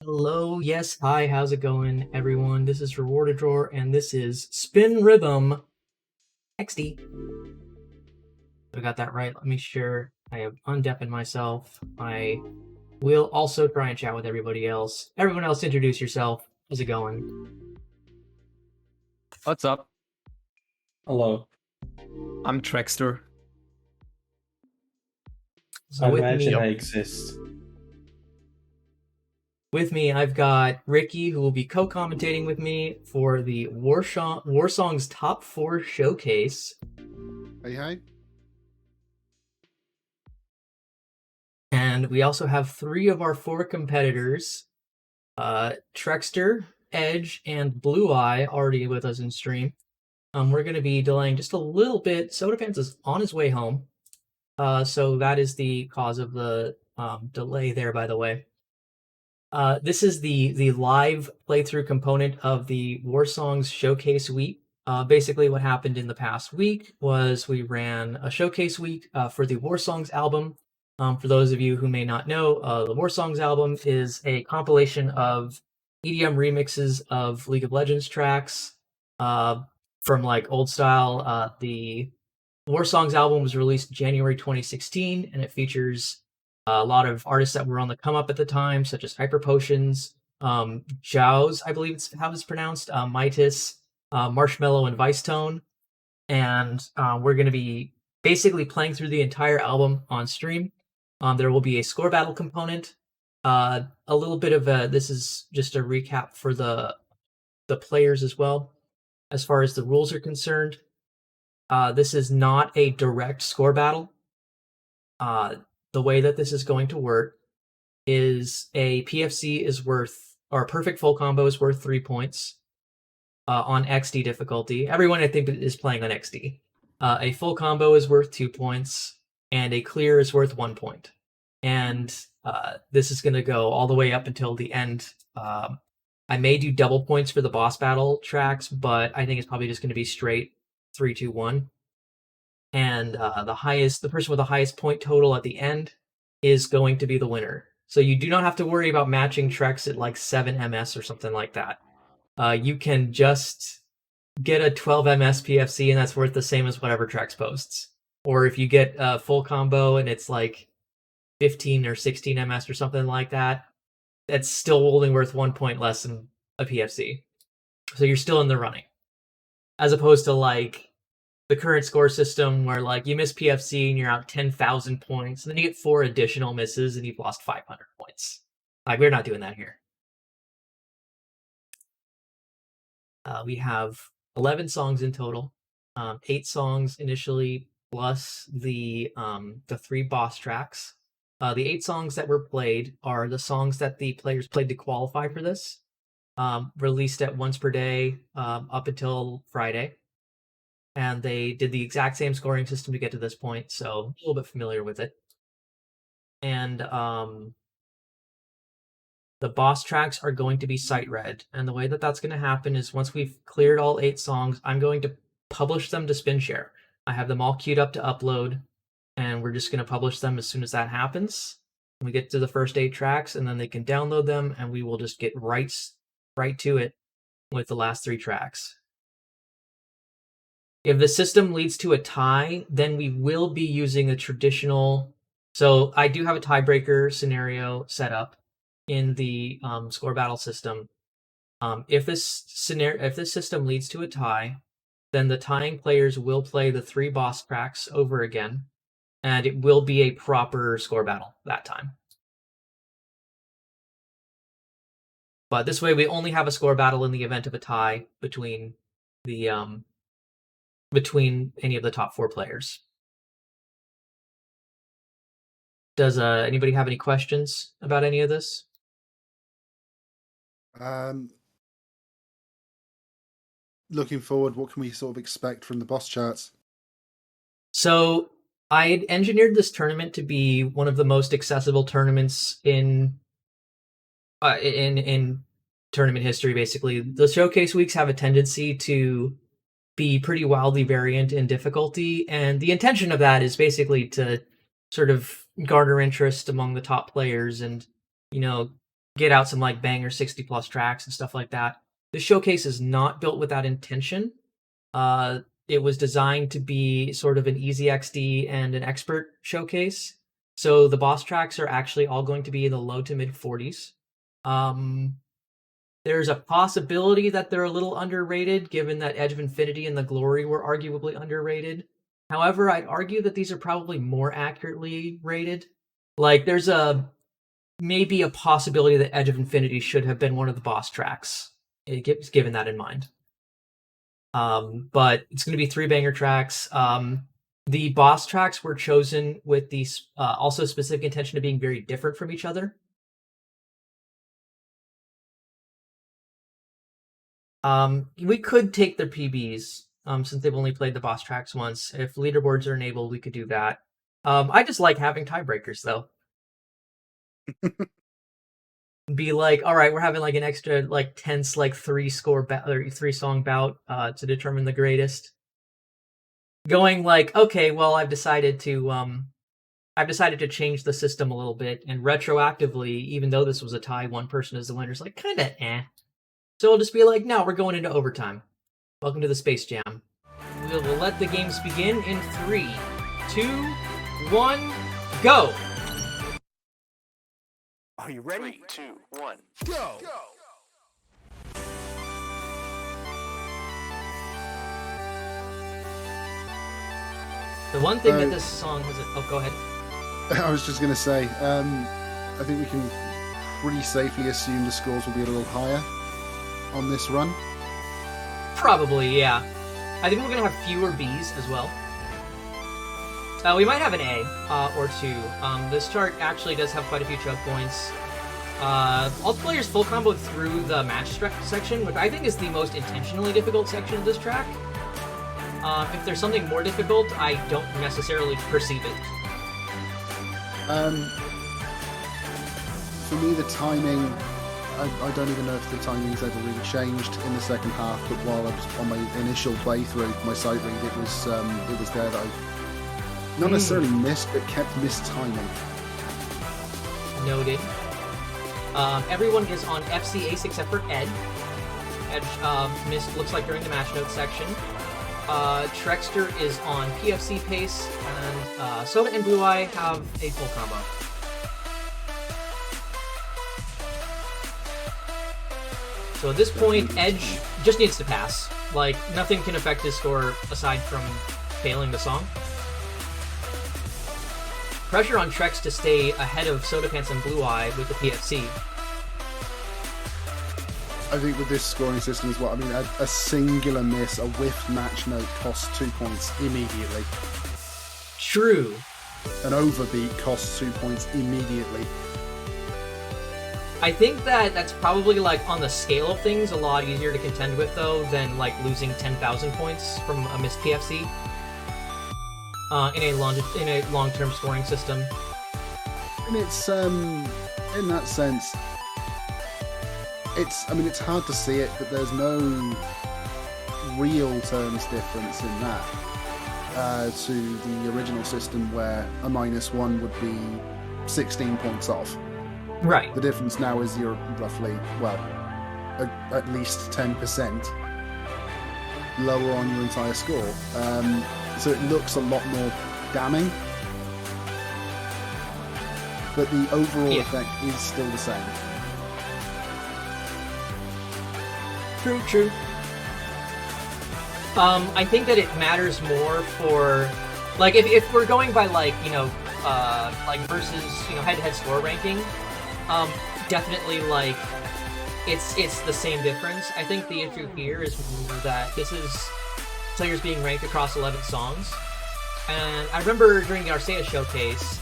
Hello, yes, hi, how's it going, everyone? This is rewardadrawer, and this is Spin Rhythm XD. I got that right. Let me sure I have undeafened myself. I will also try and chat with everybody else. Everyone else, introduce yourself. How's it going? What's up? Hello. I'm TreXDer. So I with imagine me, I exist. I've got Ricki, who will be co-commentating with me for the Warsongs Top 4 Showcase. Hey. And we also have 3 of our 4 competitors, TreXDer, Edge, and blueye already with us in stream. We're going to be delaying just a little bit. Sodapants is on his way home, so that is the cause of the delay there, by the way. This is the live playthrough component of the Warsongs Showcase week. Basically, what happened in the past week was we ran a showcase week for the Warsongs album. For those of you who may not know, the Warsongs album is a compilation of EDM remixes of League of Legends tracks from like old style. The Warsongs album was released January 2016, and it features a lot of artists that were on the come up at the time, such as Hyper Potions, Jauz, I believe it's how it's pronounced, MitiS, Marshmello, and Vicetone. And we're going to be basically playing through the entire album on stream. There will be a score battle component. A little bit of this is just a recap for the players as well. As far as the rules are concerned, this is not a direct score battle. The way that this is going to work is a PFC is worth, or a perfect full combo is worth 3 points on XD difficulty. Everyone, I think, is playing on XD. A full combo is worth 2 points, and a clear is worth 1 point. And this is going to go all the way up until the end. I may do double points for the boss battle tracks, but I think it's probably just going to be straight 3, 2, 1. And the person with the highest point total at the end is going to be the winner. So you do not have to worry about matching Trex at like 7 MS or something like that. You can just get a 12 MS PFC, and that's worth the same as whatever Trex posts. Or if you get a full combo and it's like 15 or 16 MS or something like that, that's still only worth 1 point less than a PFC. So you're still in the running. As opposed to like the current score system where like you miss PFC and you're out 10,000 points, and then you get 4 additional misses and you've lost 500 points. Like, we're not doing that here. We have 11 songs in total, 8 songs initially plus the 3 boss tracks. The 8 songs that were played are the songs that the players played to qualify for this, released at once per day up until Friday. And they did the exact same scoring system to get to this point, so a little bit familiar with it. And the boss tracks are going to be site read, and the way that that's going to happen is once we've cleared all 8 songs, I'm going to publish them to Spinsha.re. I have them all queued up to upload, and we're just going to publish them as soon as that happens. We get to the first 8 tracks, and then they can download them, and we will just get right to it with the last 3 tracks. If the system leads to a tie, then we will be using a traditional... So I do have a tiebreaker scenario set up in the score battle system. If this system leads to a tie, then the tying players will play the 3 boss tracks over again, and it will be a proper score battle that time. But this way, we only have a score battle in the event of a tie between the between any of the top 4 players. Does anybody have any questions about any of this? Looking forward, what can we sort of expect from the boss charts? So I had engineered this tournament to be one of the most accessible tournaments in tournament history. Basically, the showcase weeks have a tendency to be pretty wildly variant in difficulty, and the intention of that is basically to sort of garner interest among the top players and, you know, get out some like banger 60 plus tracks and stuff like that. This showcase is not built with that intention. It was designed to be sort of an easy XD and an expert showcase. So the boss tracks are actually all going to be in the low to mid 40s. There's a possibility that they're a little underrated, given that Edge of Infinity and the Glory were arguably underrated. However, I'd argue that these are probably more accurately rated. Like, there's maybe a possibility that Edge of Infinity should have been one of the boss tracks, given that in mind. But it's going to be 3 banger tracks. The boss tracks were chosen with these also specific intention of being very different from each other. We could take their PBs, since they've only played the boss tracks once. If leaderboards are enabled, we could do that. I just like having tiebreakers, though. Be like, all right, we're having like an extra like tense like 3-song bout to determine the greatest. Going like, okay, well, I've decided to change the system a little bit, and retroactively, even though this was a tie, one person is the winner. It's like kind of eh. So we'll just be like, no, we're going into overtime. Welcome to the Space Jam. We'll let the games begin in 3, 2, 1, go! Are you ready? 3, 2, 1, go! The one thing that this song has... Oh, go ahead. I was just going to say, I think we can pretty safely assume the scores will be a little higher on this run. Probably, yeah. I think we're going to have fewer Bs as well. We might have an A or 2. This chart actually does have quite a few choke points. All players full combo through the match section, which I think is the most intentionally difficult section of this track. If there's something more difficult, I don't necessarily perceive it. For me, the timing, I don't even know if the timing's ever really changed in the second half, but while I was on my initial playthrough, my sight read, it was there that I not necessarily missed, but kept mistiming. Noted. Everyone is on FC Ace except for Ed. Edge missed, looks like, during the match notes section. TreXDer is on PFC pace, and Soda and blueye have a full combo. So at this point, Edge just needs to pass. Like, nothing can affect his score aside from failing the song. Pressure on Trex to stay ahead of Sodapants and blueye with the PFC. I think with this scoring system as well, I mean, a singular miss, a whiffed match note costs 2 points immediately. True. An overbeat costs 2 points immediately. I think that's probably, like, on the scale of things, a lot easier to contend with, though, than, like, losing 10,000 points from a missed PFC in a long-term scoring system. And it's, in that sense, it's hard to see it, but there's no real terms difference in that to the original system where a -1 would be 16 points off. Right. The difference now is you're roughly, well, at least 10% lower on your entire score. So it looks a lot more damning. But the overall effect is still the same. True. I think that it matters more for, like, if we're going by, like, like versus, head-to-head score ranking, definitely, like, it's the same difference. I think the issue here is that this is players being ranked across 11 songs. And I remember during the Arceus showcase,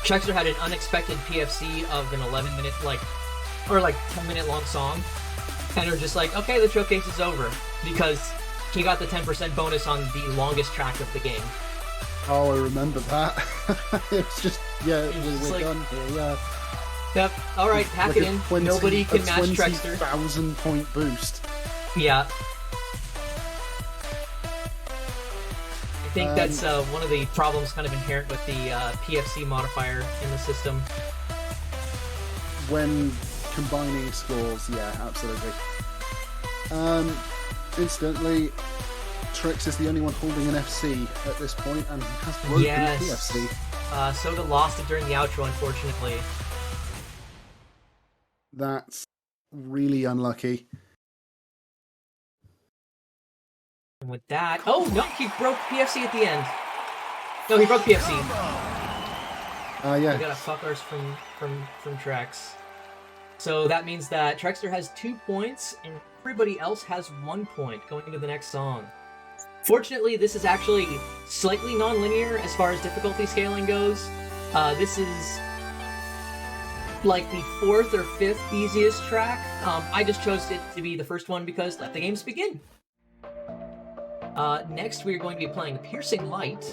TreXDer had an unexpected PFC of an 11-minute, 10-minute long song. And they're just like, okay, the showcase is over, because he got the 10% bonus on the longest track of the game. Oh, I remember that. It was just, we're like, done here, yeah. Yep, alright, pack it in. Nobody can match TreXDer. 20,000 point boost. Yeah. I think that's one of the problems kind of inherent with the PFC modifier in the system. when combining scores, yeah, absolutely. Incidentally, Trex is the only one holding an FC at this point and has broken Yes. PFC. Soda lost it during the outro, unfortunately. That's really unlucky. And with that, oh no, he broke PFC at the end. No, he broke PFC. Yeah. We got a fuckers from Trex. So that means that TreXDer has 2 points and everybody else has 1 point going into the next song. Fortunately, this is actually slightly non-linear as far as difficulty scaling goes. This is like the 4th or 5th easiest track. I just chose it to be the first one because let the games begin. Next, we are going to be playing Piercing Light.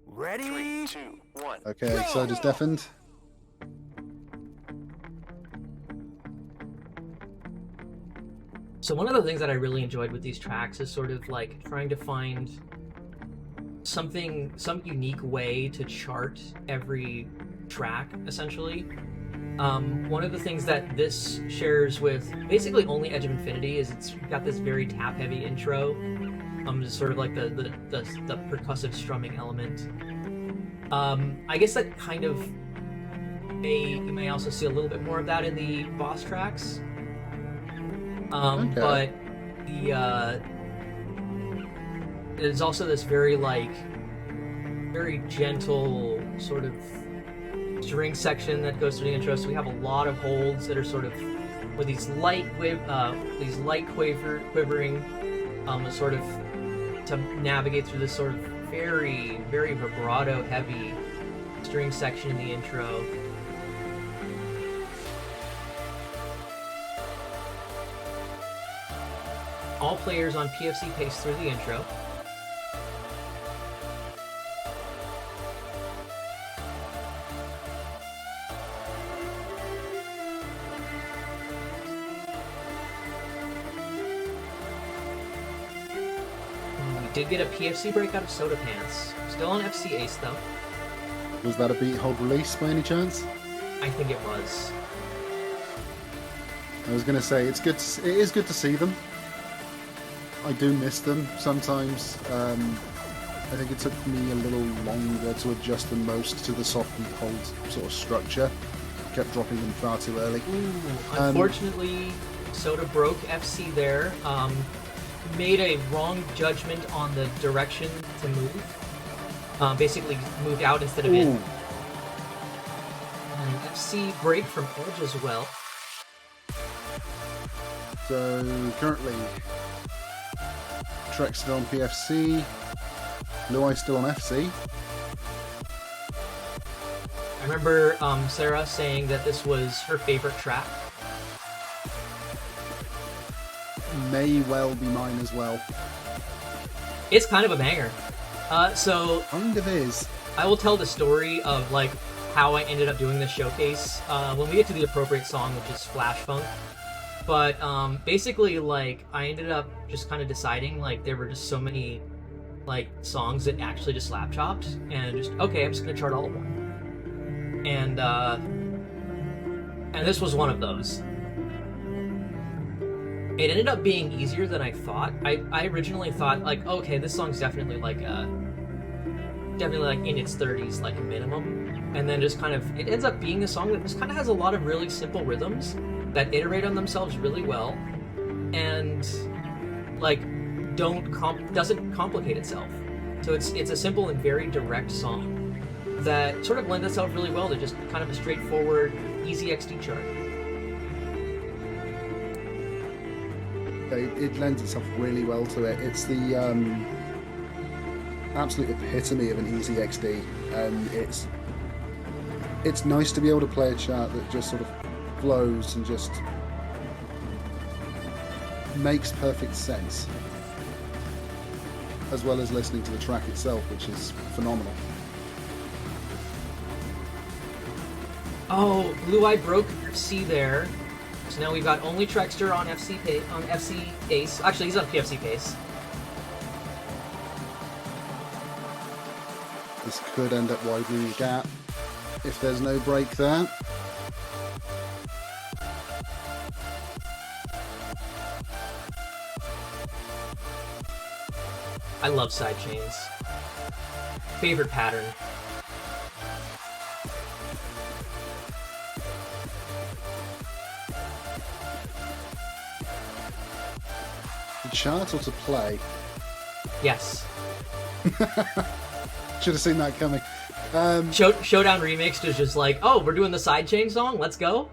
Ready? 3, 2, 1. Okay, so just deafened. So one of the things that I really enjoyed with these tracks is sort of like trying to find some unique way to chart every track, essentially. One of the things that this shares with basically only Edge of Infinity is it's got this very tap-heavy intro. Just sort of like the percussive strumming element. I guess that kind of you may also see a little bit more of that in the boss tracks. Okay. But there's also this very gentle sort of string section that goes through the intro. So we have a lot of holds that are sort of with these light quivering, sort of to navigate through this sort of very, very vibrato heavy string section in the intro. All players on PFC pace through the intro. We did get a PFC break out of Sodapants. Still on FC Ace though. Was that a beat hold release by any chance? I think it was. I was going to say it is good to see them. I do miss them sometimes. I think it took me a little longer to adjust than most to the soft beat hold sort of structure. Kept dropping them far too early. Unfortunately, Soda broke FC there. Made a wrong judgment on the direction to move. Basically moved out instead of in. And FC break from Edge as well. So currently, TreXDer on PFC, blueye still on FC. I remember Sarah saying that this was her favorite track. May well be mine as well. It's kind of a banger. So Kind of is. I will tell the story of like how I ended up doing this showcase when we get to the appropriate song, which is Flash Funk. But basically, like, I ended up just kind of deciding, like, there were just so many, like, songs that actually just slap chopped, and just, okay, I'm just gonna chart all of them. And this was one of those. It ended up being easier than I thought. I originally thought, like, okay, this song's definitely like in its 30s, like, minimum. And then just kind of, it ends up being a song that just kind of has a lot of really simple rhythms that iterate on themselves really well, and like doesn't complicate itself. So it's a simple and very direct song that sort of lends itself really well to just kind of a straightforward, easy XD chart. It lends itself really well to it. It's the absolute epitome of an easy XD, and it's nice to be able to play a chart that just sort of flows and just makes perfect sense, as well as listening to the track itself, which is phenomenal. Oh, blueye broke FC there. So now we've got only TreXDer on FC Ace. Actually, he's on PFC pace. The This could end up widening the gap if there's no break there. I love side chains. Favorite pattern. To chart or to play? Yes. Should have seen that coming. Showdown Remixed is just like, oh, we're doing the sidechain song, let's go.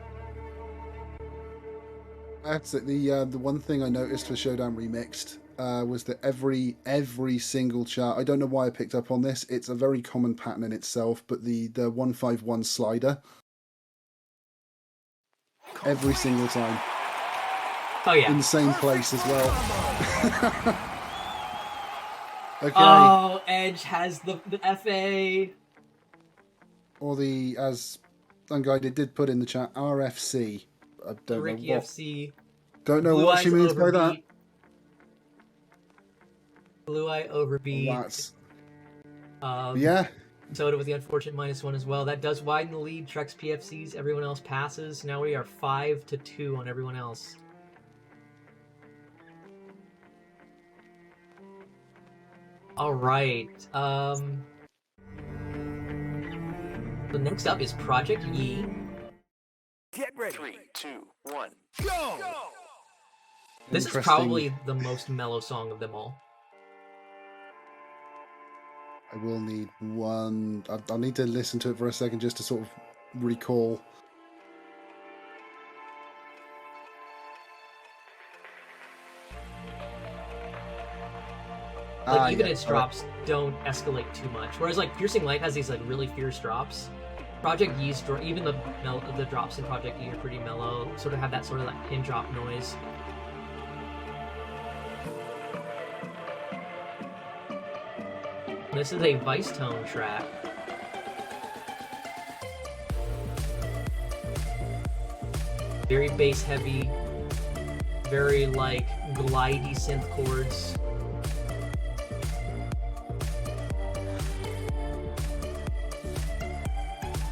That's it. The one thing I noticed for Showdown Remixed was that every single chart, I don't know why I picked up on this, it's a very common pattern in itself, but the 151 slider, every single time. Oh yeah. In the same place as well. Okay. Oh, Edge has the FA. Or the, as Unguided did put in the chat, RFC. I The don't Ricki know what. FC. Don't know Blue what Eyes she means by that. Overbeat. Blue Eye Overbeat. That's, Um, yeah. Soda with the unfortunate -1 as well. That does widen the lead. Trex PFCs. Everyone else passes. Now we are 5-2 on everyone else. All right. So next up is Project Yi. Get ready. 3, 2, 1, go! This is Interesting. probably the most mellow song of them all. I will need one. I'll need to listen to it for a second just to sort of recall. Like even yeah, its drops don't escalate too much. Whereas like Piercing Light has these like really fierce drops. Project Yi's even the drops in Project Yi are pretty mellow. Sort of have that sort of like pin drop noise. This is a Vicetone track. Very bass heavy, very like glidey synth chords.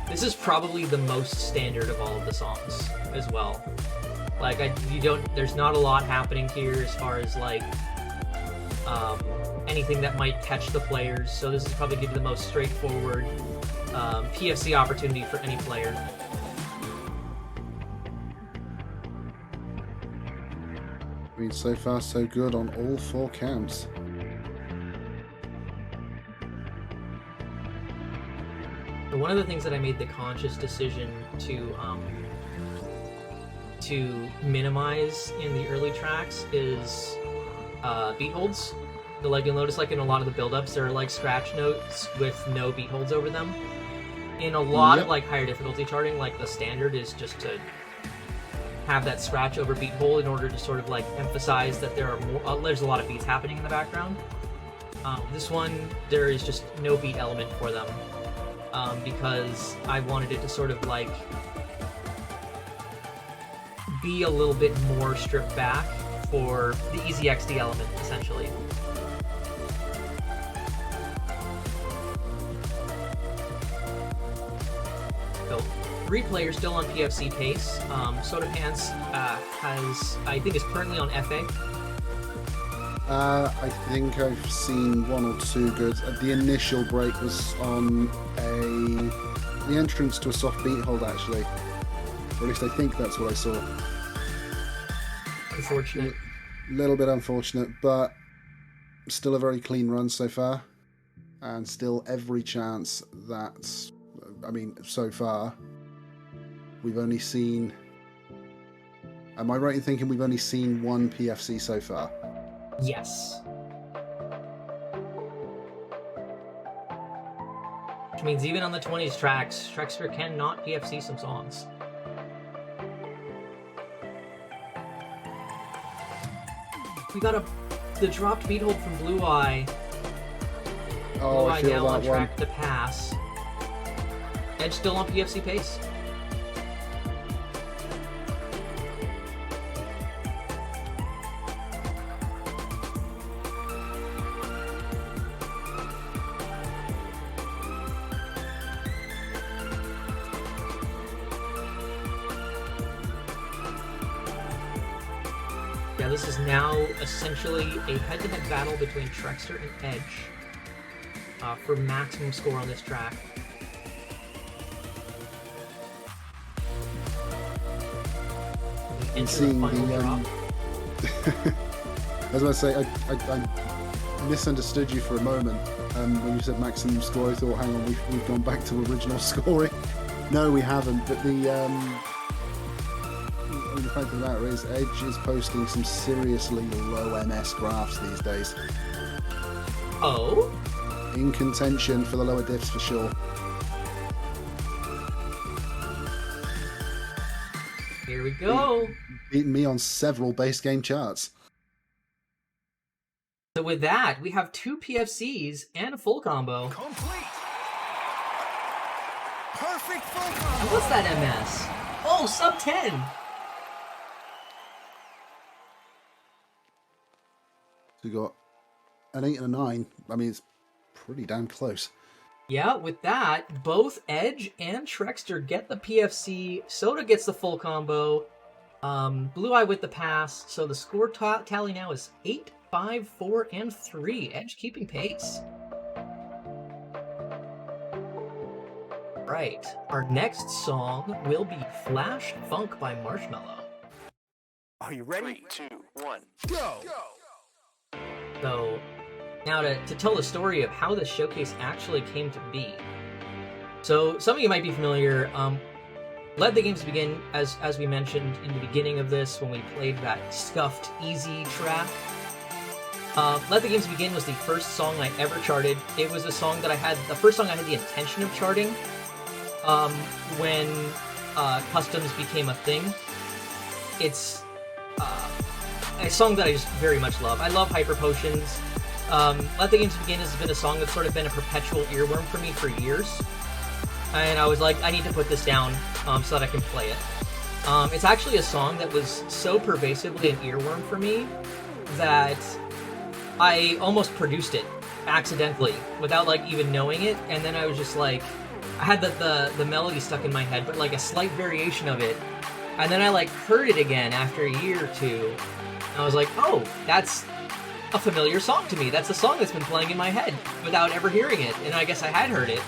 This is probably the most standard of all of the songs as well. Like there's not a lot happening here as far as like anything that might catch the players. So this is probably give you the most straightforward PFC opportunity for any player. I mean, so far so good on all 4 counts. One of the things that I made the conscious decision to minimize in the early tracks is beat holds. So, like, you'll notice like in a lot of the build-ups there are like scratch notes with no beat holds over them. In a lot of like higher difficulty charting, like the standard is just to have that scratch over beat hold in order to sort of like emphasize that there are more, there's a lot of beats happening in the background. This one, there is just no beat element for them. Because I wanted it to sort of like be a little bit more stripped back for the easy XD element, essentially. So, 3 players still on PFC pace. Sodapants is currently on FA. I think I've seen 1 or 2 good. The initial break was on the entrance to a soft beat hold, actually. Or at least I think that's what I saw. Unfortunate. A little bit unfortunate, but still a very clean run so far. And still every chance that, I mean, so far, we've only seen... Am I right in thinking we've only seen 1 PFC so far? Yes. Which means even on the 20s tracks, TreXDer cannot PFC some songs. We got the dropped beat hold from Blueye. Oh, I Blueye feel now on that track one. to pass. Edge still on PFC pace. yeah, this is now essentially a head-to-head battle between TreXDer and Edge for maximum score on this track. And seeing the as I say, I misunderstood you for a moment when you said maximum score. I thought, hang on, we've gone back to original scoring. No, we haven't. But the fact of the matter is, Edge is posting some seriously low MS graphs these days. Oh? In contention for the lower diffs for sure. Here we go. Beating me on several base game charts. So with that, we have 2 PFCs and a full combo. Complete. Perfect full And combo. what's that MS? Oh, sub 10. So we got an 8 and a 9. I mean, it's pretty damn close. Yeah, with that, both Edge and TreXDer get the PFC. Soda gets the full combo. blueye with the pass. So the score tally now is 8, 5, 4, and 3. Edge keeping pace. Right. Our next song will be Flash Funk by Marshmello. Are you ready? 3, 2, 1, go. So, now to tell the story of how this showcase actually came to be. So, some of you might be familiar. Let the Games Begin, as we mentioned in the beginning of this, when we played that Scuffed Easy track. Let the Games Begin was the first song I ever charted. It was a song that the first song I had the intention of charting when customs became a thing. It's a song that I just very much love. I love Hyper Potions. Let the Games Begin has been a song that's sort of been a perpetual earworm for me for years. And I was like, I need to put this down so that I can play it. It's actually a song that was so pervasively an earworm for me that I almost produced it accidentally without like even knowing it. And then I was just like, I had the melody stuck in my head, but like a slight variation of it. And then I like heard it again after a year or two. And I was like, oh, that's a familiar song to me. That's a song that's been playing in my head without ever hearing it. And I guess I had heard it.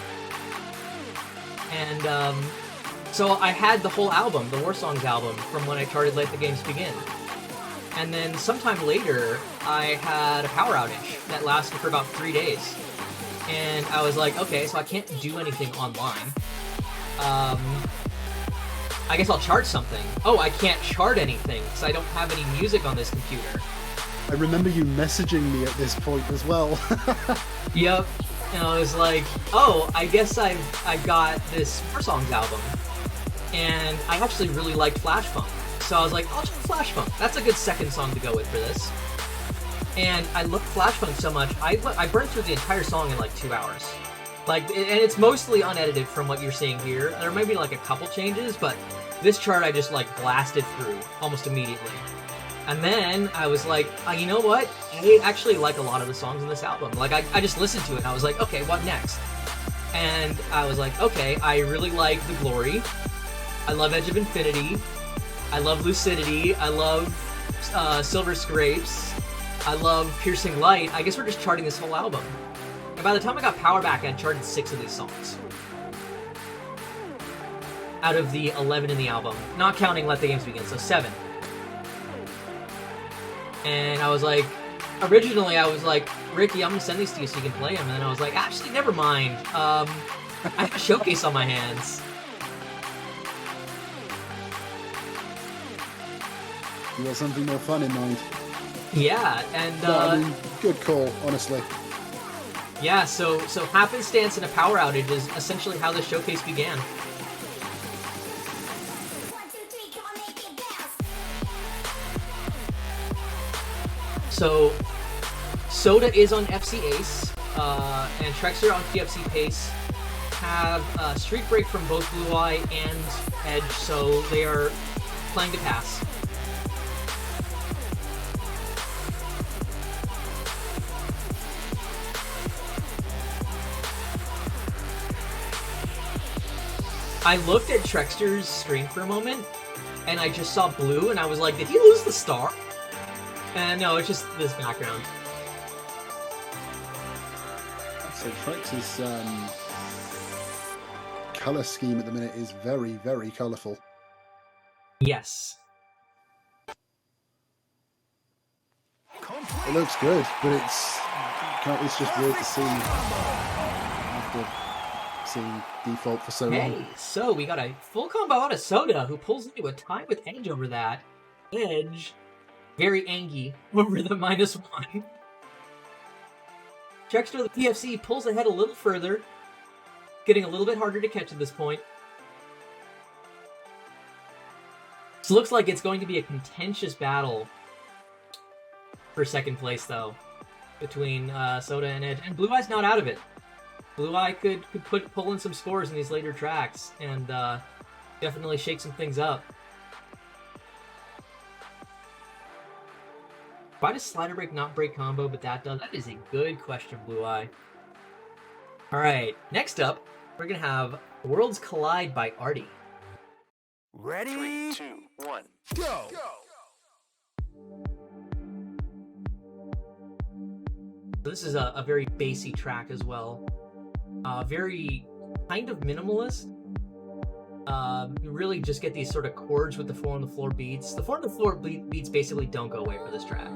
And so I had the whole album, the Warsongs album, from when I charted Let the Games Begin. And then sometime later, I had a power outage that lasted for about 3 days. And I was like, okay, so I can't do anything online. I guess I'll chart something. Oh, I can't chart anything because I don't have any music on this computer. I remember you messaging me at this point as well. Yep. And I was like, oh, I guess I've got this Warsongs album. And I actually really liked Flash Funk. So I was like, I'll try Flash Funk. That's a good second song to go with for this. And I loved Flash Funk so much, I burned through the entire song in like 2 hours. Like, and it's mostly unedited from what you're seeing here. There might be like a couple changes, but this chart I just like blasted through almost immediately. And then I was like, you know what? I actually like a lot of the songs in this album. Like, I just listened to it and I was like, okay, what next? And I was like, okay, I really like The Glory. I love Edge of Infinity. I love Lucidity. I love Silver Scrapes. I love Piercing Light. I guess we're just charting this whole album. And by the time I got Power Back, I'd charted 6 of these songs. Out of the 11 in the album. Not counting Let the Games Begin, so 7. And I was like, originally I was like, Ricki, I'm gonna send these to you so you can play them. And then I was like, actually, never mind. I have a showcase on my hands. You got something more fun in mind. Yeah, and No, I mean, good call, honestly. yeah, so happenstance and a power outage is essentially how the showcase began. So Soda is on FC Ace, and TreXDer on PFC Pace. Have Streak Break from both blueye and Edge, so they are playing to pass. I looked at TreXDer's stream for a moment, and I just saw blue, and I was like, did he lose the star? No, it's just this background. So Trex's color scheme at the minute is very, very colorful. Yes. It looks good, but it's just weird to see after seeing default for so long. Hey, so we got a full combo out of Soda, who pulls into a tie with Edge over that. Edge, very angry over the -1. TreXDer, the PFC, pulls ahead a little further, getting a little bit harder to catch at this point. So looks like it's going to be a contentious battle for second place, though, between Soda and Edge. And blueye's not out of it. Blueye could pull in some scores in these later tracks and definitely shake some things up. Why does slider break not break combo, but that does? That is a good question, Blueye. Alright, next up, we're going to have Worlds Collide by Arty. Ready? 3, 2, 1, go! So this is a very bassy track as well. Very kind of minimalist. You really just get these sort of chords with the 4 on the floor beats. The 4 on the floor beats basically don't go away for this track.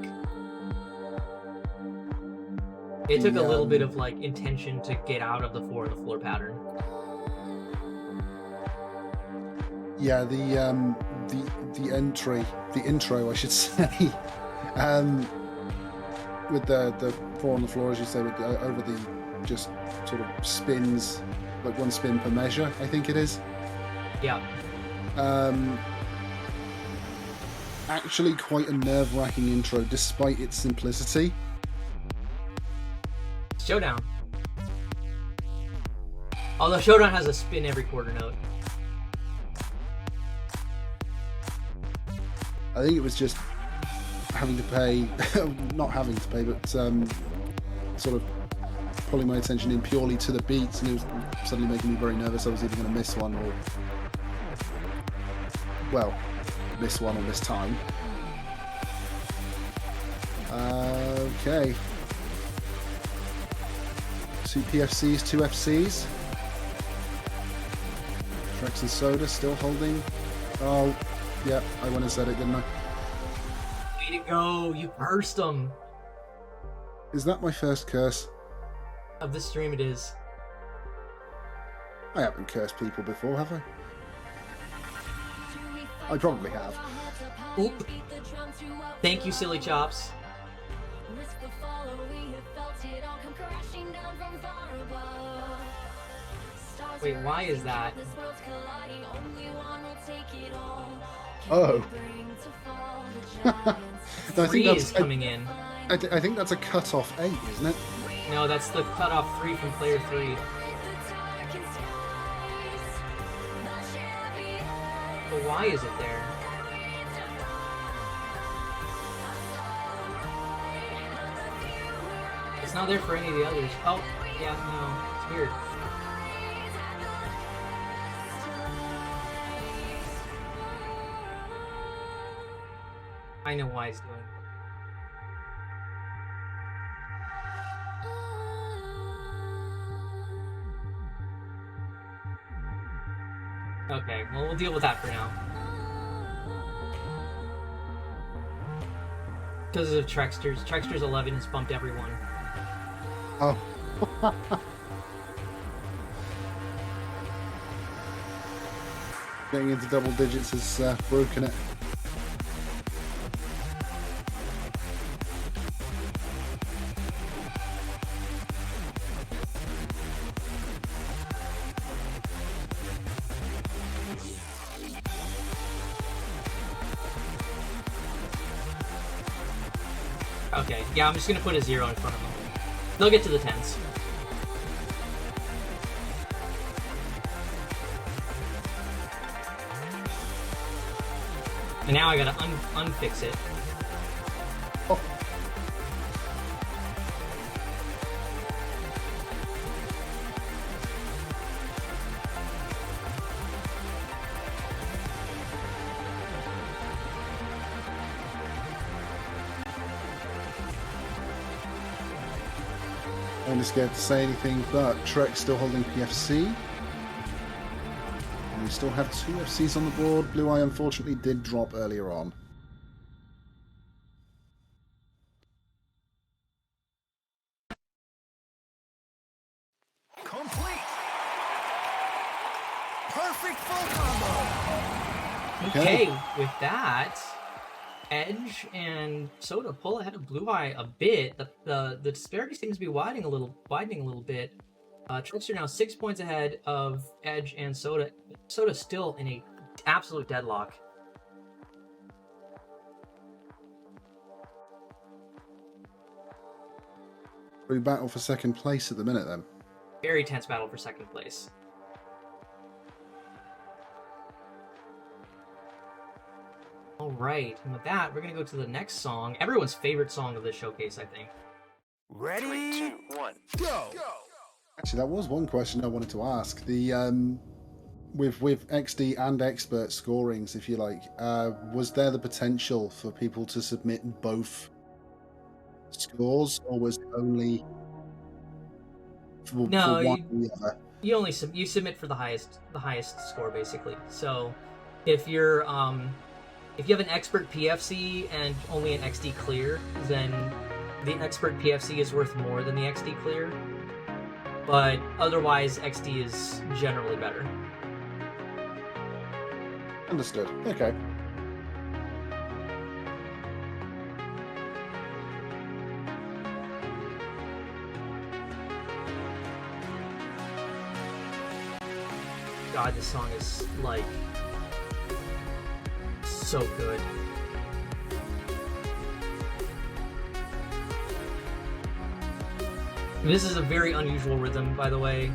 It took a little bit of like intention to get out of the 4 on the floor pattern. Yeah, the intro, I should say, with the 4 on the floor, as you say, with over the just sort of spins, like 1 spin per measure, I think it is. Yeah. Actually quite a nerve-wracking intro, despite its simplicity. Showdown. Although Showdown has a spin every quarter note. I think it was just having to pay, not having to pay, but sort of pulling my attention in purely to the beats, and it was suddenly making me very nervous. I was either going to miss one or, well, miss one or miss time. Okay. 2 PFCs, 2 FCs. Trex and Soda still holding. Oh, yeah, I went and said it, didn't I? Way to go! You burst them! Is that my first curse? Of this stream, it is. I haven't cursed people before, have I? I probably have. Oop. Thank you, Silly Chops. Wait, why is that? Oh. No, Three is coming in. I think that's a cut-off 8, isn't it? No, that's the cutoff 3 from player 3. But why is it there? It's not there for any of the others. Oh, yeah, no, it's weird. I know why he's doing it. Okay, well, we'll deal with that for now. Because of TreXDer's. TreXDer's 11 has bumped everyone. Oh. Getting into double digits has broken it. Okay, yeah, I'm just gonna put a 0 in front of them. They'll get to the 10s. And now I gotta unfix it. Oh. kind of scared to say anything, but Trek still holding PFC. And we still have 2 FCs on the board. Blueye unfortunately did drop earlier on. Complete. Perfect full combo. Okay, with that, Edge and Soda pull ahead of Blueye a bit. The disparity seems to be widening a little bit. TreXDer now 6 points ahead of Edge and Soda. Soda still in a absolute deadlock. We battle for second place at the minute then. Very tense battle for second place. All right, and with that, we're gonna go to the next song. Everyone's favorite song of this showcase, I think. Ready? 3, 2, 1, go. Actually, that was one question I wanted to ask. The with XD and Expert scorings, if you like, was there the potential for people to submit both scores, or was it only for one or the other? You only you submit for the highest score basically. So if you're if you have an Expert PFC and only an XD clear, then the Expert PFC is worth more than the XD clear. But otherwise, XD is generally better. Understood. Okay. God, this song is like so good. This is a very unusual rhythm, by the way.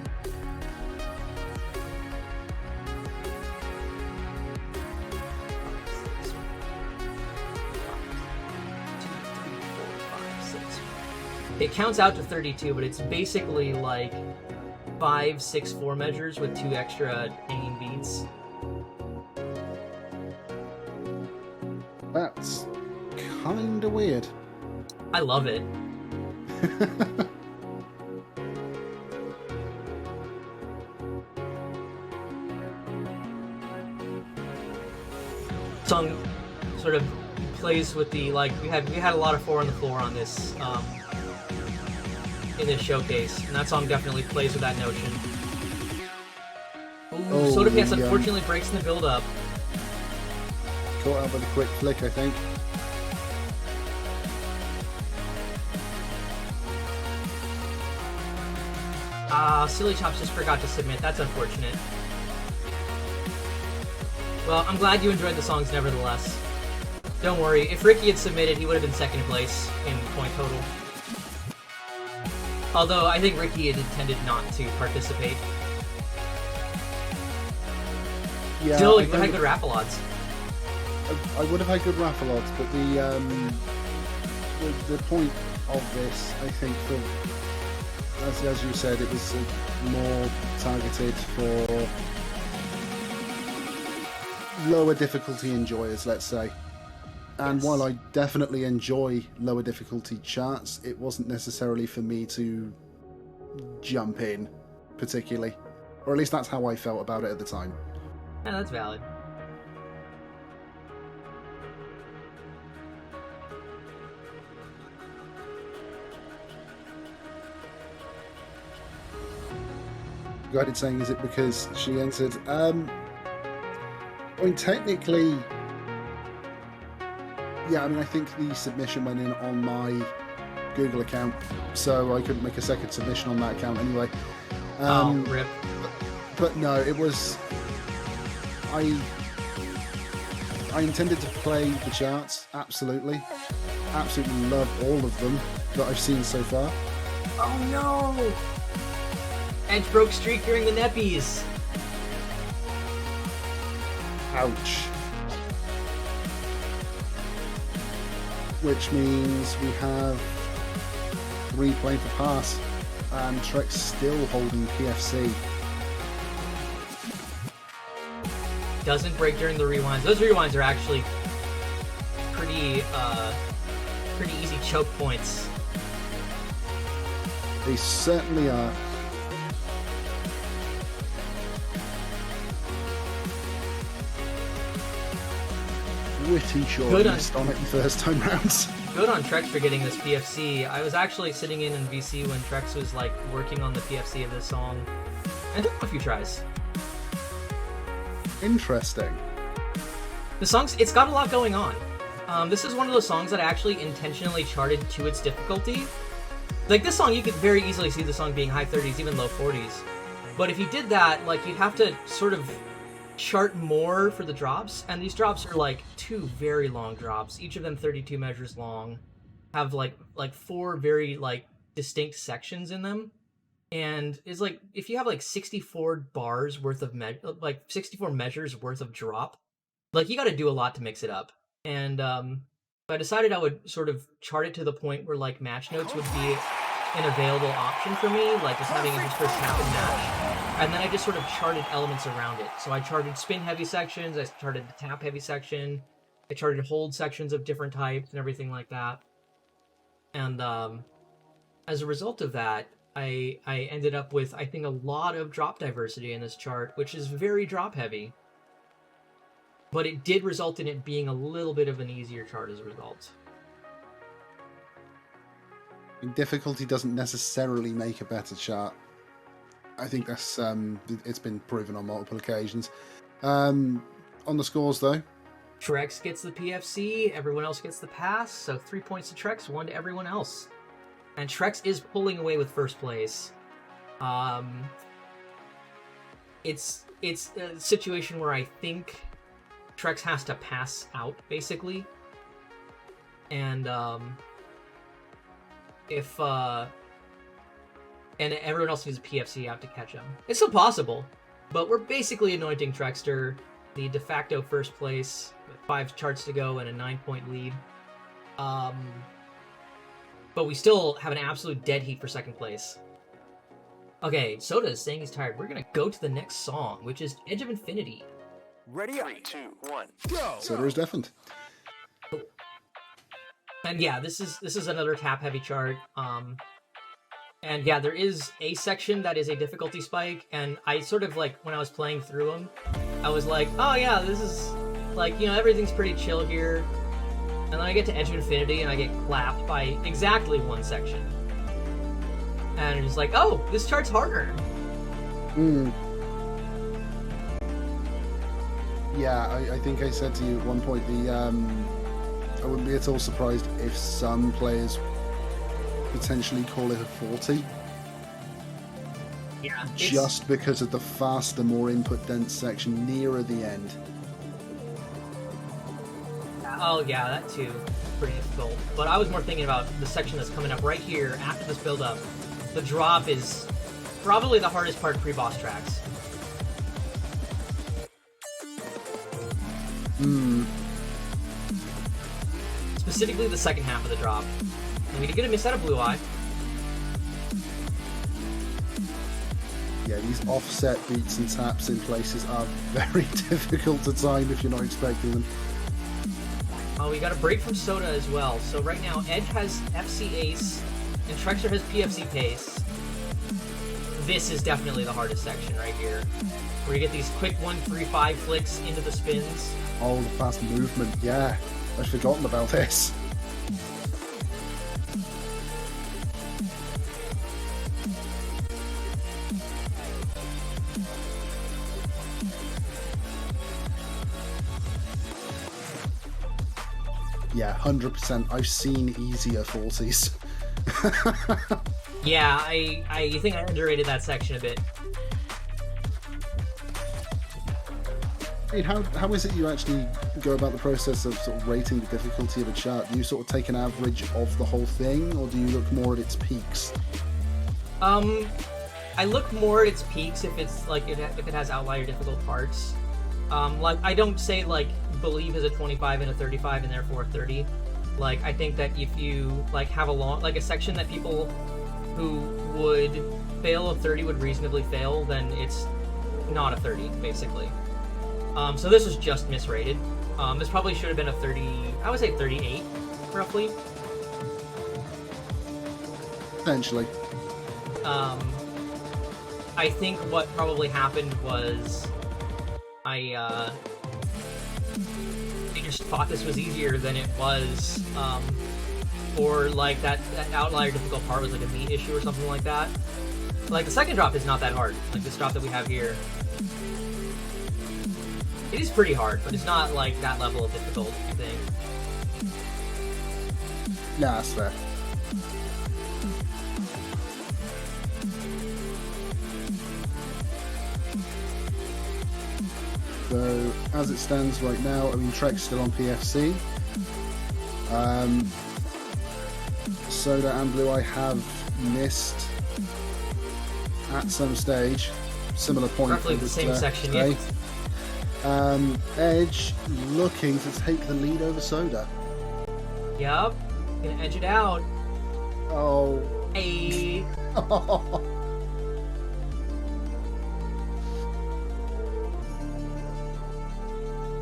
It counts out to 32, but it's basically like 5, 6, 4 measures with 2 extra hanging beats. That's kinda weird. I love it. Song sort of plays with the we had a lot of 4 on the floor on this in this showcase, and that song definitely plays with that notion. Ooh, sodapants unfortunately breaks in the build up. Caught out with a quick flick, I think. Silly Chops just forgot to submit. That's unfortunate. Well, I'm glad you enjoyed the songs nevertheless. Don't worry, if Ricki had submitted, he would have been second place in point total. Although, I think Ricki had intended not to participate. Yeah, Still, you would have had good raffle odds. I would have had good raffle odds, but the point of this, I think, as you said, it was more targeted for lower difficulty enjoyers, let's say. And Yes. while I definitely enjoy lower difficulty charts, it wasn't necessarily for me to jump in, particularly. Or at least that's how I felt about it at the time. Yeah, that's valid. Guided saying, is it because she entered? I mean, technically, yeah, I mean, I think the submission went in on my Google account, so I couldn't make a second submission on that account anyway. Rip. But no, it was... I intended to play the charts, absolutely. Absolutely love all of them that I've seen so far. Oh no! Edge broke streak during the Neppies. Ouch. Which means we have 3 playing for pass, and Trek still holding PFC. Doesn't break during the rewinds. Those rewinds are actually pretty easy choke points. They certainly are. Witty Good on- shortlist on it the first time round. Good on Trex for getting this PFC. I was actually sitting in VC when Trex was like working on the PFC of this song, and it took a few tries. Interesting. The song's, it's got a lot going on. This is one of those songs that I actually intentionally charted to its difficulty. Like this song, you could very easily see the song being high 30s, even low 40s. But if you did that, like you'd have to sort of chart more for the drops, and these drops are like 2 very long drops, each of them 32 measures long, have like 4 very like distinct sections in them, and is like if you have like 64 bars worth of 64 measures worth of drop, like you got to do a lot to mix it up. And I decided I would sort of chart it to the point where like match notes would be an available option for me, like just having it just for tap and match. And then I just sort of charted elements around it. So I charted spin heavy sections, I charted the tap heavy section, I charted hold sections of different types and everything like that. And as a result of that, I ended up with, I think, a lot of drop diversity in this chart, which is very drop heavy. But it did result in it being a little bit of an easier chart as a result. Difficulty doesn't necessarily make a better chart. I think that's it's been proven on multiple occasions. On the scores though, Trex gets the PFC, everyone else gets the pass, so 3 points to Trex, 1 to everyone else. And Trex is pulling away with first place. It's a situation where I think Trex has to pass out, basically. And and everyone else needs a PFC out to catch him. It's still possible, but we're basically anointing TreXDer the de facto first place with 5 charts to go and a 9-point lead. But we still have an absolute dead heat for second place. Okay, Soda is saying he's tired. We're gonna go to the next song, which is Edge of Infinity. Ready? 3, 2, 1, go! so there is deafened. And yeah, this is another tap heavy chart. And yeah, there is a section that is a difficulty spike, and I sort of like when I was playing through them, I was like, oh yeah, this is like, you know, everything's pretty chill here. And then I get to Edge of Infinity and I get clapped by exactly 1 section. And it's like, oh, this chart's harder. Yeah, I think I said to you at one point, I wouldn't be at all surprised if some players potentially call it a 40. Yeah. Just because of the faster, more input dense section nearer the end. Oh yeah, that too. Pretty difficult. But I was more thinking about the section that's coming up right here after this build-up. The drop is probably the hardest part pre-boss tracks. Specifically the second half of the drop. And we did get a miss out of blueye. Yeah, these offset beats and taps in places are very difficult to time if you're not expecting them. We got a break from Soda as well. So right now, Edge has FC Ace, and TreXDer has PFC Pace. This is definitely the hardest section right here, where you get these quick 1-3-5 flicks into the spins. Oh, the fast movement, yeah. I'd forgotten about this. Yeah, 100%. I've seen easier 40s. Yeah, I think I underrated that section a bit. I mean, how is it you actually go about the process of sort of rating the difficulty of a chart? Do you sort of take an average of the whole thing, or do you look more at its peaks? I look more at its peaks if it's like if it has outlier difficult parts. Like I don't say like Believe is a 25 and a 35 and therefore a 30. Like I think that if you like have a section that people who would fail a 30 would reasonably fail, then it's not a 30 basically. So this was just misrated. This probably should have been a 30, I would say 38, roughly. Potentially. I think what probably happened was I just thought this was easier than it was, or like that outlier difficult part was like a meat issue or something like that. Like the second drop is not that hard. Like this drop that we have here, it is pretty hard, but it's not like that level of difficult, I think. Yeah, that's fair. So, as it stands right now, I mean, Trek's still on PFC. Soda and blueye have missed at some stage. Similar point. Roughly the same section, today. yeah. Edge looking to take the lead over Soda. Yup. Gonna edge it out. Oh. Hey.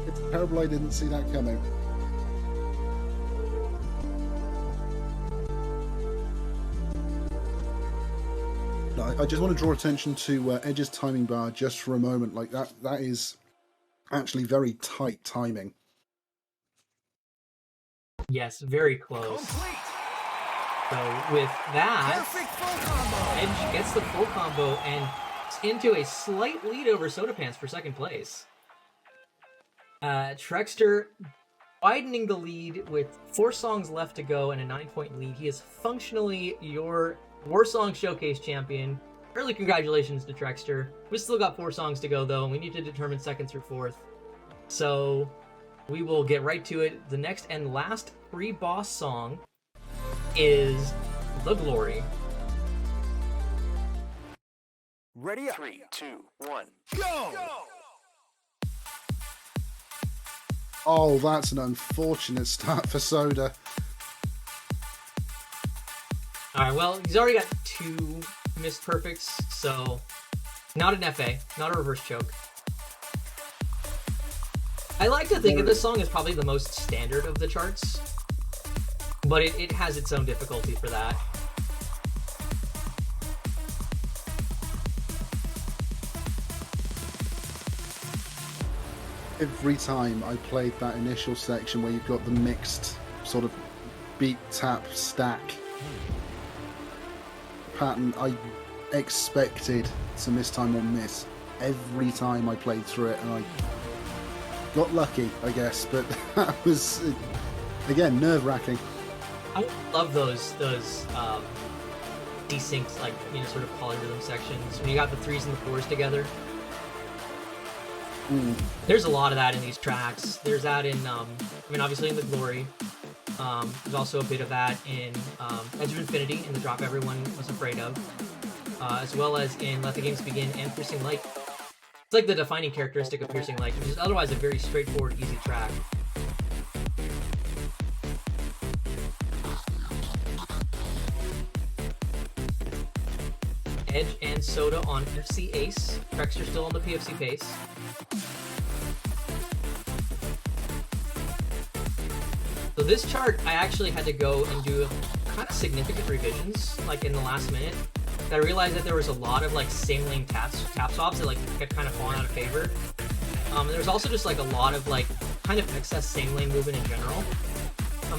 It's terrible I didn't see that coming. I just want to draw attention to Edge's timing bar just for a moment. Like that is actually very tight timing. Yes, very close. So with that, Edge gets the full combo and into a slight lead over sodapants for second place. TreXDer widening the lead with 4 songs left to go and a 9-point lead. He is functionally your Warsongs Showcase champion. Early congratulations to TreXDer. We still got 4 songs to go though, and we need to determine second through fourth. So we will get right to it. The next and last pre-boss song is The Glory. Ready up. 3, 2, 1, go! Oh, that's an unfortunate start for Soda. Alright, well, he's already got 2 missed perfects, so not an FA, not a reverse choke. I like to think of this song as probably the most standard of the charts, but it has its own difficulty for that. Every time I played that initial section where you've got the mixed sort of beat, tap, stack pattern, I expected to miss time or miss every time I played through it, and I got lucky, I guess, but that was, again, nerve-wracking. I love those desynced, like, you know, sort of polyrhythm sections when you got the 3s and the 4s together. There's a lot of that in these tracks. There's that in, I mean, obviously in The Glory. There's also a bit of that in Edge of Infinity, in the drop everyone was afraid of, as well as in Let the Games Begin and Piercing Light. It's like the defining characteristic of Piercing Light, which is otherwise a very straightforward, easy track. Edge and Soda on FC Ace. TreXDer still on the PFC pace. So this chart, I actually had to go and do kind of significant revisions, like in the last minute. I realized that there was a lot of like same lane tap swaps that like kept kind of falling out of favor. There was also just like a lot of like kind of excess same lane movement in general.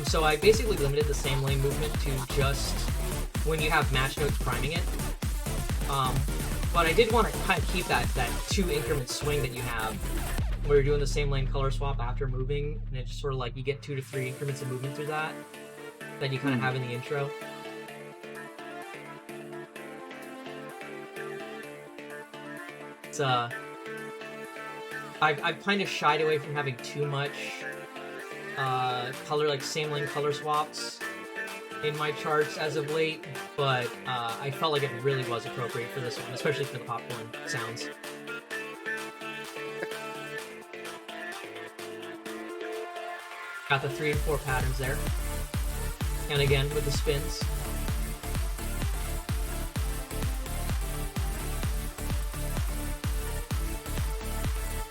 So I basically limited the same lane movement to just when you have match notes priming it. But I did want to kind of keep that 2 increment swing that you have, where you're doing the same lane color swap after moving, and it's just sort of like you get 2 to 3 increments of movement through that you kind of have in the intro. It's I've kind of shied away from having too much color, like same lane color swaps in my charts as of late, but I felt like it really was appropriate for this one, especially for the popcorn sounds. Got the 3 and 4 patterns there. And again, with the spins.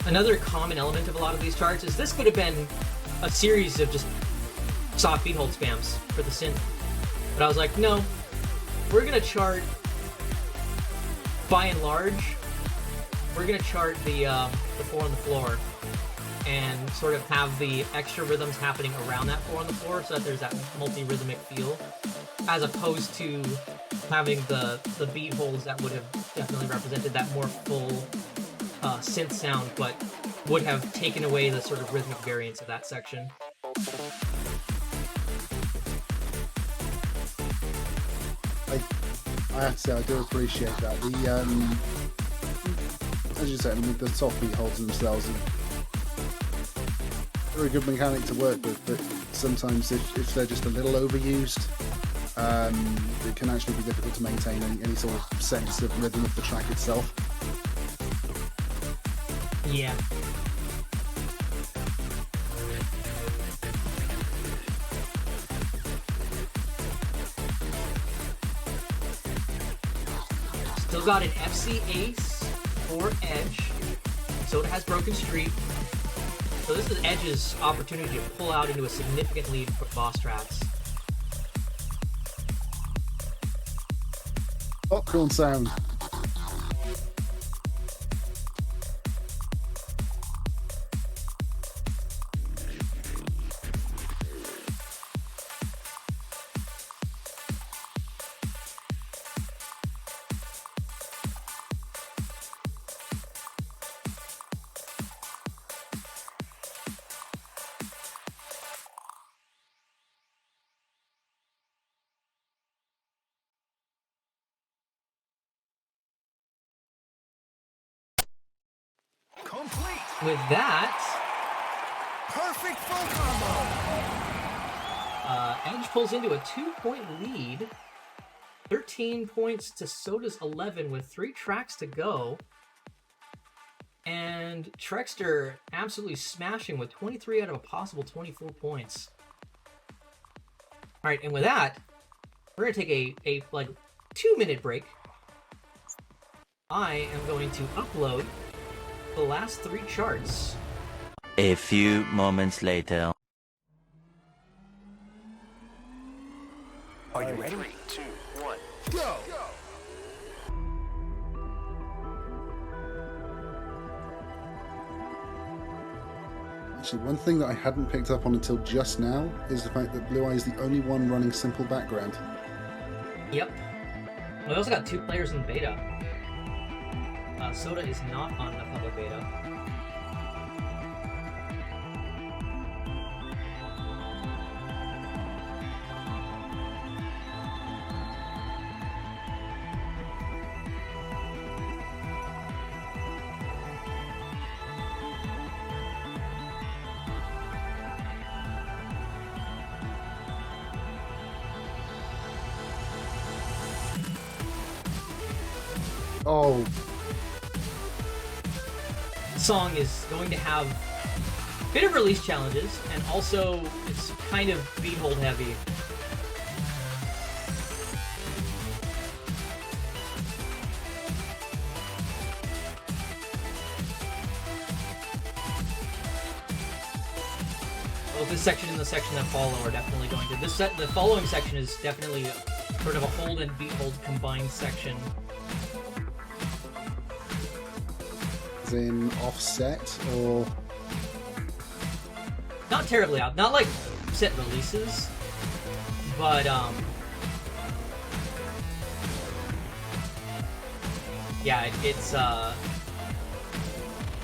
Another common element of a lot of these charts is this could have been a series of just soft beat hold spams for the synth. But I was like, no, we're gonna chart by and large, we're gonna chart the 4 on the floor and sort of have the extra rhythms happening around that 4 on the floor, so that there's that multi-rhythmic feel, as opposed to having the beat holds that would have definitely represented that more full synth sound, but would have taken away the sort of rhythmic variance of that section. I have to say, I do appreciate that. As you said, I mean, the soft beat holds themselves are a very good mechanic to work with, but sometimes if they're just a little overused, it can actually be difficult to maintain any sort of sense of rhythm of the track itself. Yeah. Still got an FC Ace for Edge. Soda has Broken Street. So this is Edge's opportunity to pull out into a significant lead for boss tracks. Popcorn sound. Complete. With that, Perfect full combo. Edge pulls into a 2-point lead. 13 points to Soda's 11 with 3 tracks to go. And TreXDer absolutely smashing with 23 out of a possible 24 points. All right, and with that, we're gonna take a like 2-minute break. I am going to upload the last 3 charts. A few moments later. Are you ready? 3, 2, 1, go! Actually, one thing that I hadn't picked up on until just now is the fact that blueye is the only one running simple background. Yep. We also got 2 players in beta. Soda is not on the public beta. Oh, Song is going to have a bit of release challenges, and also it's kind of beat hold heavy. Well, this section and the section that follow are definitely going to. The following section is definitely sort of a hold and beat hold combined section. in offset or Not terribly out, not like set releases, but yeah, it's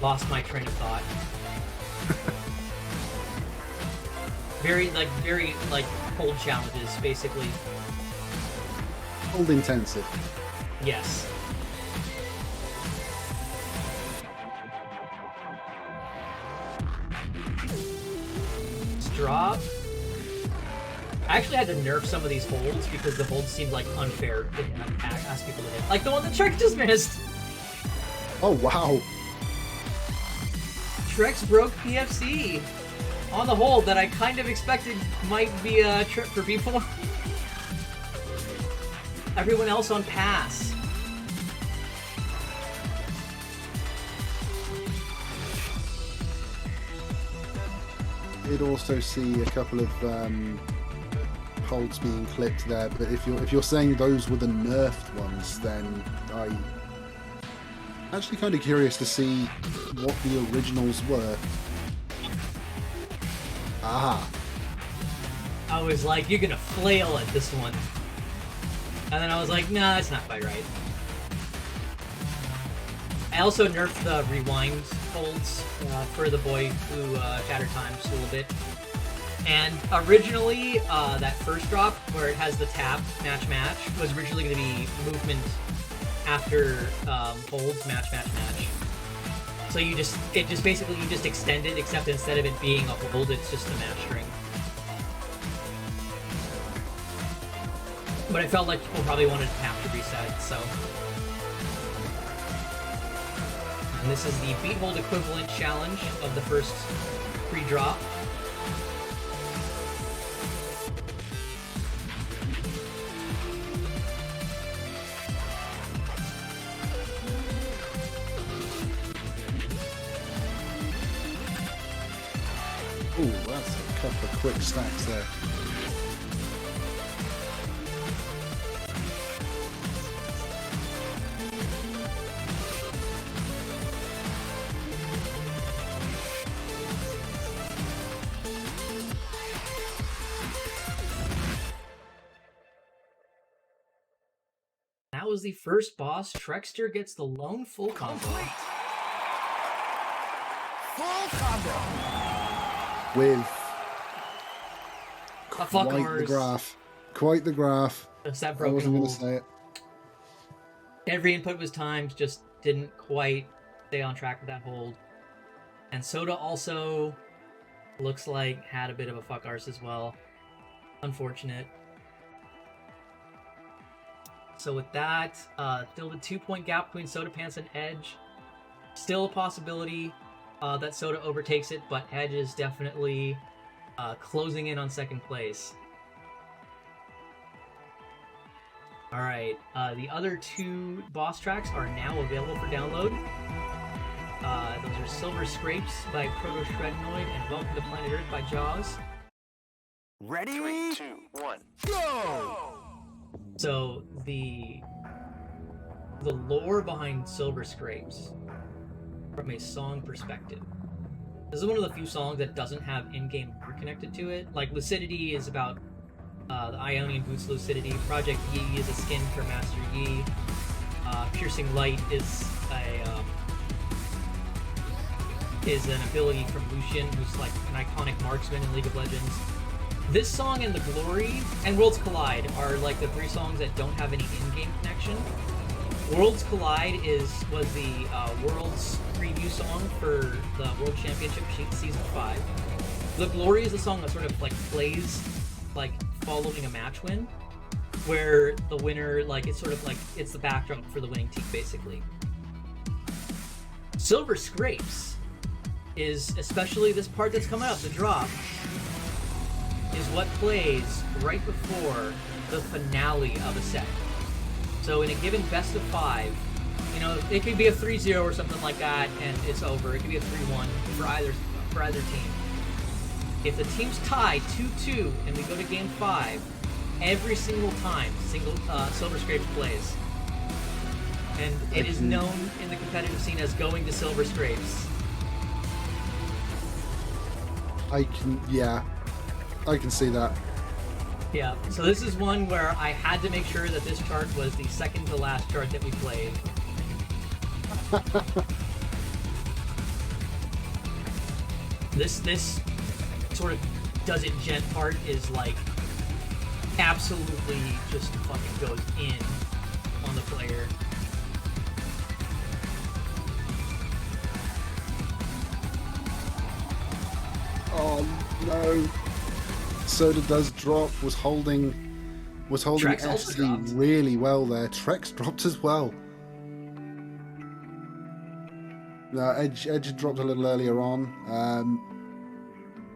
lost my train of thought. very hold challenges, basically. hold intensive. Yes. Drop. I actually had to nerf some of these holds because the holds seemed like unfair to ask people to hit. Like the one that Trex just missed! Oh wow. Trex broke PFC on the hold that I kind of expected might be a trip for people. Everyone else on pass. Did also see a couple of holds being clipped there, but if you're saying those were the nerfed ones, then Actually kind of curious to see what the originals were. Aha. I was like, you're gonna flail at this one. And then I was like, nah, that's not quite right. I also nerfed the rewind holds for the boy who shatter times a little bit. And originally, that first drop where it has the tap match was originally going to be movement after holds match. So you just basically extend it, except instead of it being a hold, it's just a match string. But I felt like people probably wanted to tap to reset, so. And this is the beat hold equivalent challenge of the first pre-drop. Ooh, that's a couple of quick stacks there. That was the first boss. TreXDer gets the lone full combo. Full combo. With Fuck quite ours. the graph. Quite the graph. Just that I broken wasn't going to hold. say it. Every input was timed, just didn't quite stay on track with that hold. And Soda also looks like had a bit of a fuck arse as well. Unfortunate. So with that, still the 2-point gap between Sodapants and Edge. Still a possibility that Soda overtakes it, but Edge is definitely closing in on second place. Alright, the other two boss tracks are now available for download. Those are Silver Scrapes by ProtoShredanoid and Welcome to Planet Earth by Jauz. Ready? 3, 2, 1, go! So the lore behind Silver Scrapes, from a song perspective, this is one of the few songs that doesn't have in-game lore connected to it. Like Lucidity is about the Ionian boots Lucidity. Project Yi is a skin for Master Yi. Piercing Light is an ability from Lucian, who's like an iconic marksman in League of Legends. This song and The Glory and Worlds Collide are like the three songs that don't have any in-game connection. Worlds Collide was the Worlds preview song for the World Championship Season 5. The Glory is a song that sort of like plays like following a match win, where the winner, like, it's sort of like it's the backdrop for the winning team basically. Silver Scrapes is, especially this part that's coming up, the drop, is what plays right before the finale of a set. So in a given best of 5, you know, it could be a 3-0 or something like that, and it's over. It could be a 3-1 for either team. If the team's tied 2-2 and we go to game 5, every single time Silver Scrapes plays. And it is known in the competitive scene as going to Silver Scrapes. I can see that. Yeah, so this is one where I had to make sure that this chart was the second to last chart that we played. This sort of does it gent part is like absolutely just fucking goes in on the player. Oh no. Soda does drop, was holding Trex also SD dropped. really well there. Trex dropped as well. No, Edge had dropped a little earlier on.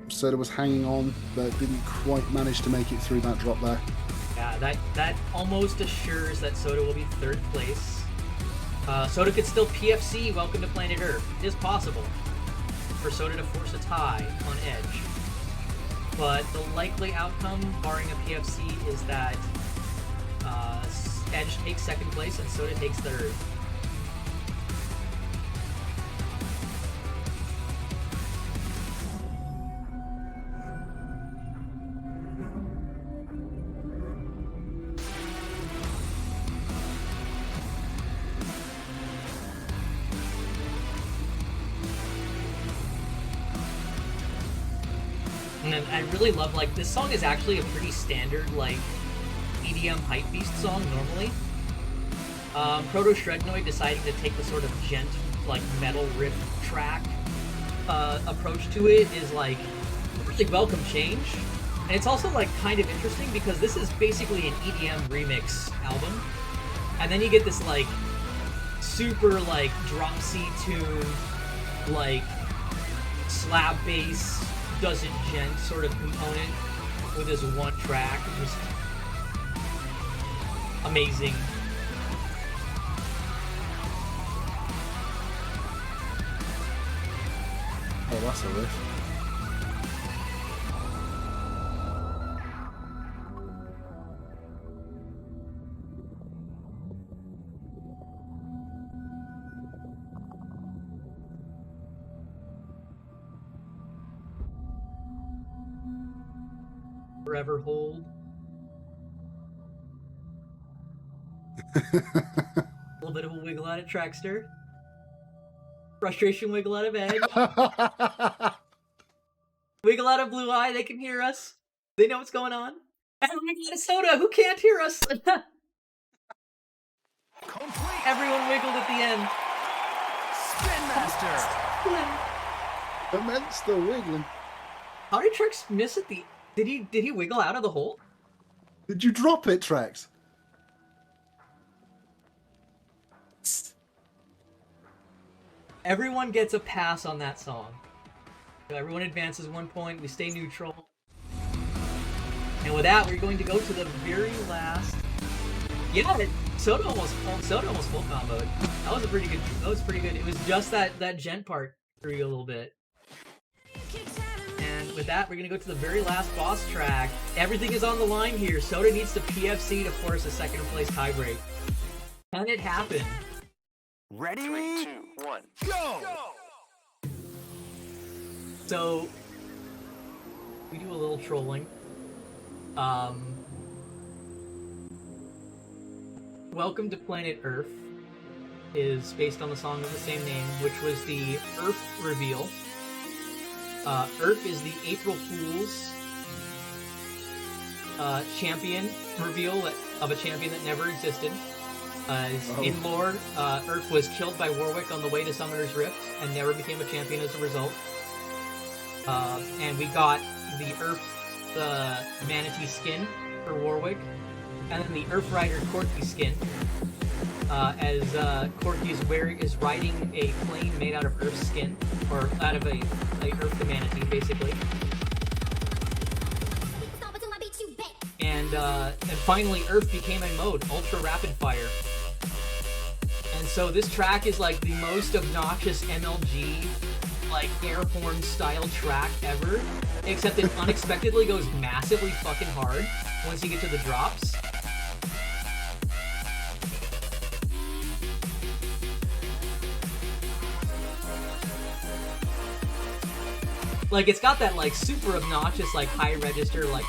Soda was hanging on, but didn't quite manage to make it through that drop there. Yeah, that almost assures that Soda will be third place. Soda could still PFC Welcome to Planet Earth. It is possible for Soda to force a tie on Edge. But the likely outcome, barring a PFC, is that Edge takes second place and Soda takes third. And then I really love, like, this song is actually a pretty standard, like, EDM hypebeast song normally. ProtoShredanoid deciding to take the sort of gent, like, metal riff track approach to it is, like, a really welcome change. And it's also, like, kind of interesting because this is basically an EDM remix album. And then you get this, like, super, like, drop C tune, like, slap bass, doesn't gent sort of component with this one track. Just amazing. Oh, that's a riff. Forever hold. A little bit of a wiggle out of TreXDer. Frustration wiggle out of Edge. Wiggle out of blueye, they can hear us. They know what's going on. And wiggle out of soda, who can't hear us? Everyone wiggled at the end. Spin Master. Commence the wiggling. How did Trex miss at the... Did he wiggle out of the hole? Did you drop it, Trex? Everyone gets a pass on that song. Everyone advances 1 point, we stay neutral. And with that, we're going to go to the very last... Yeah, Soda almost full comboed. That was pretty good. It was just that gent part threw you a little bit. And with that, we're going to go to the very last boss track. Everything is on the line here. Soda needs to PFC to force a second place tiebreak. Can it happen? Ready? 3, 2, 1, go! So, we do a little trolling. Welcome to Planet Earth is based on the song of the same name, which was the Earth reveal. Earth is the April Fool's champion reveal of a champion that never existed. In lore, Earth was killed by Warwick on the way to Summoner's Rift and never became a champion as a result. And we got the Earth, the Manatee skin for Warwick, and then the Earth Rider Corky skin, as Corky is riding a plane made out of Earth skin, or out of a Earth the Manatee, basically. And finally, Earth became a mode, Ultra Rapid Fire. And so this track is like the most obnoxious MLG, like air horn style track ever, except it unexpectedly goes massively fucking hard once you get to the drops. Like, it's got that like super obnoxious like high register like,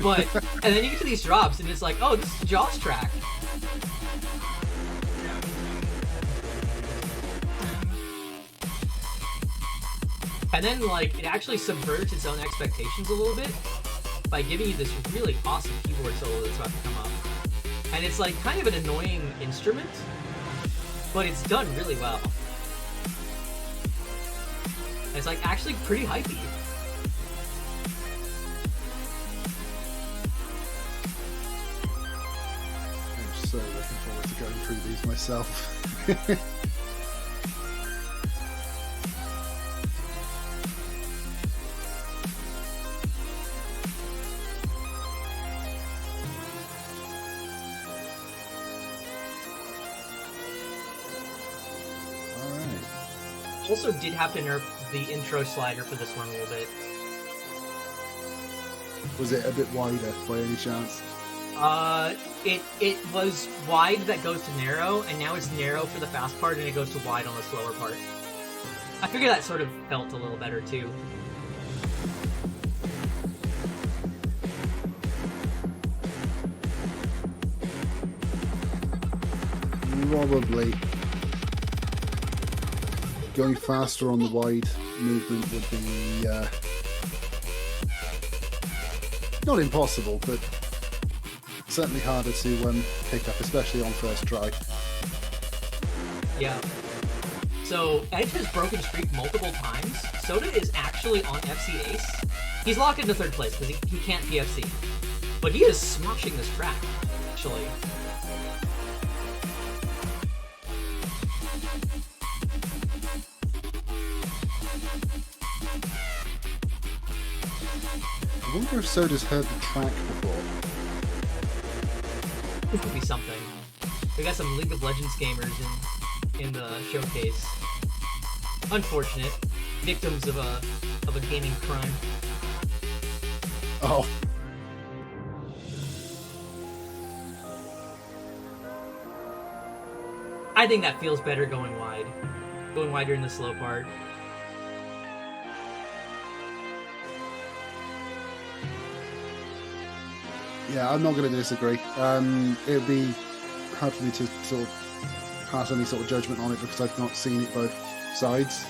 but and then you get to these drops and it's like, oh, this is a Jauz track. And then, like, it actually subverts its own expectations a little bit by giving you this really awesome keyboard solo that's about to come up. And it's, like, kind of an annoying instrument, but it's done really well. And it's, like, actually pretty hypey. I'm so looking forward to going through these myself. Also did have to nerf the intro slider for this one a little bit. Was it a bit wider by any chance? It was wide that goes to narrow, and now it's narrow for the fast part and it goes to wide on the slower part. I figure that sort of felt a little better too. Probably. going faster on the wide movement would be not impossible, but certainly harder to pick up, especially on first try. Yeah. So Edge has broken streak multiple times. Soda is actually on FC Ace. He's locked into third place because he can't PFC. But he is smashing this track, actually. I wonder if Soda's heard the track before. This could be something. We got some League of Legends gamers in the showcase. Unfortunate. Victims of a gaming crime. Oh. I think that feels better going wide. Going wide during the slow part. Yeah, I'm not going to disagree. It would be hard for me to sort of pass any sort of judgment on it because I've not seen it both sides.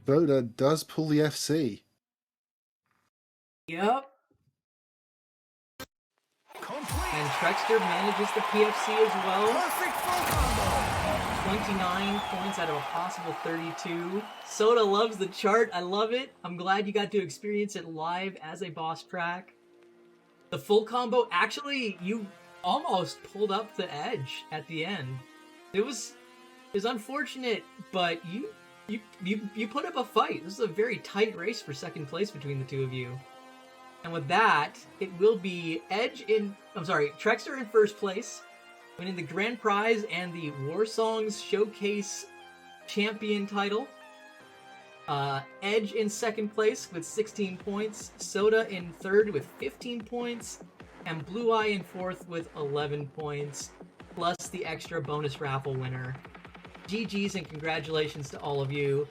Soda does pull the FC. Yep. And TreXDer manages the PFC as well. Perfect full combo. 29 points out of a possible 32. Soda loves the chart. I love it. I'm glad you got to experience it live as a boss track. The full combo, actually, you almost pulled up the edge at the end. It was unfortunate, but you put up a fight. This is a very tight race for second place between the two of you. And with that, it will be TreXDer in first place, winning the grand prize and the Warsongs Showcase champion title. Edge in second place with 16 points, Soda in third with 15 points, and blueye in fourth with 11 points, plus the extra bonus raffle winner. GG's and congratulations to all of you.